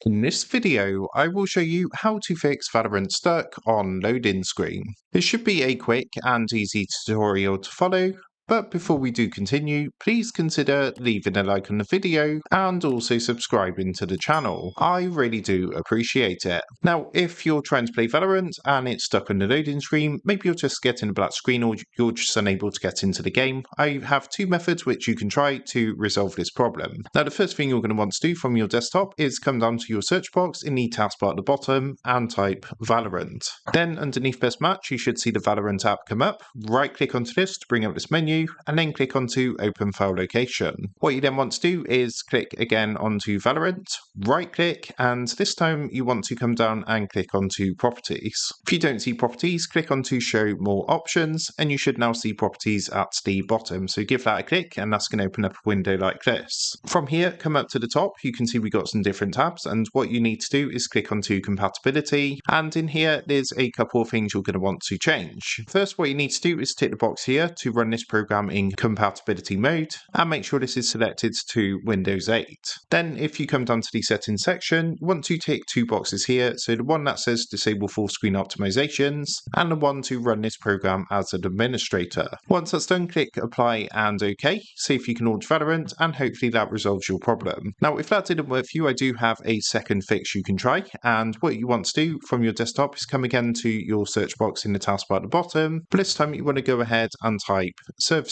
In this video, I will show you how to fix Valorant stuck on loading screen. This should be a quick and easy tutorial to follow, but before we do continue, please consider leaving a like on the video and also subscribing to the channel. I really do appreciate it. Now, if you're trying to play Valorant and it's stuck on the loading screen, maybe you're just getting a black screen or you're just unable to get into the game, I have two methods which you can try to resolve this problem. Now, the first thing you're going to want to do from your desktop is come down to your search box in the taskbar at the bottom and type Valorant. Then underneath Best Match, you should see the Valorant app come up. Right click onto this to bring up this menu and then click onto Open File Location. What you then want to do is click again onto Valorant, right click, and this time you want to come down and click onto Properties. If you don't see Properties, click onto Show More Options and you should now see Properties at the bottom. So give that a click and that's going to open up a window like this. From here, come up to the top, you can see we got some different tabs and what you need to do is click onto Compatibility, and in here there's a couple of things you're going to want to change. First, what you need to do is tick the box here to run this program in compatibility mode and make sure this is selected to Windows 8. Then if you come down to the settings section, you want to tick two boxes here, so the one that says disable full screen optimizations and the one to run this program as an administrator. Once that's done, click apply and OK, see if you can launch Valorant, and hopefully that resolves your problem. Now if that didn't work for you, I do have a second fix you can try, and what you want to do from your desktop is come again to your search box in the taskbar at the bottom, but this time you want to go ahead and type services.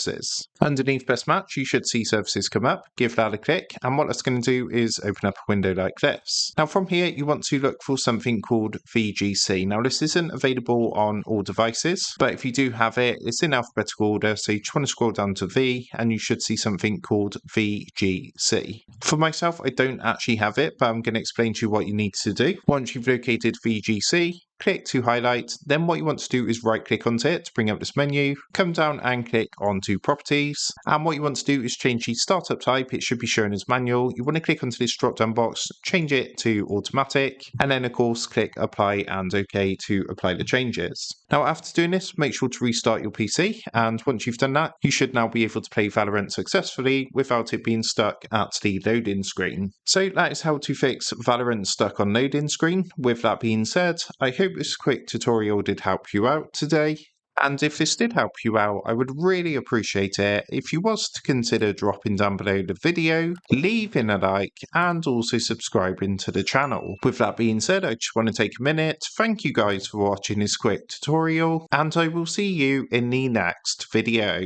Underneath Best Match, you should see services come up. Give that a click, and what that's going to do is open up a window like this. Now from here, you want to look for something called VGC. Now this isn't available on all devices, but if you do have it, it's in alphabetical order, so you just want to scroll down to V, and you should see something called VGC. For myself, I don't actually have it, but I'm going to explain to you what you need to do. Once you've located VGC, click to highlight, then what you want to do is right click onto it to bring up this menu, come down and click onto properties, and what you want to do is change the startup type. It should be shown as manual. You want to click onto this drop down box, change it to automatic, and then of course click apply and OK to apply the changes. Now after doing this, make sure to restart your PC, and once you've done that, you should now be able to play Valorant successfully without it being stuck at the loading screen. So that is how to fix Valorant stuck on loading screen. With that being said, I hope this quick tutorial did help you out today. And if this did help you out, I would really appreciate it if you was to consider dropping down below the video, leaving a like, and also subscribing to the channel. With that being said, I just want to take a minute, thank you guys for watching this quick tutorial, and I will see you in the next video.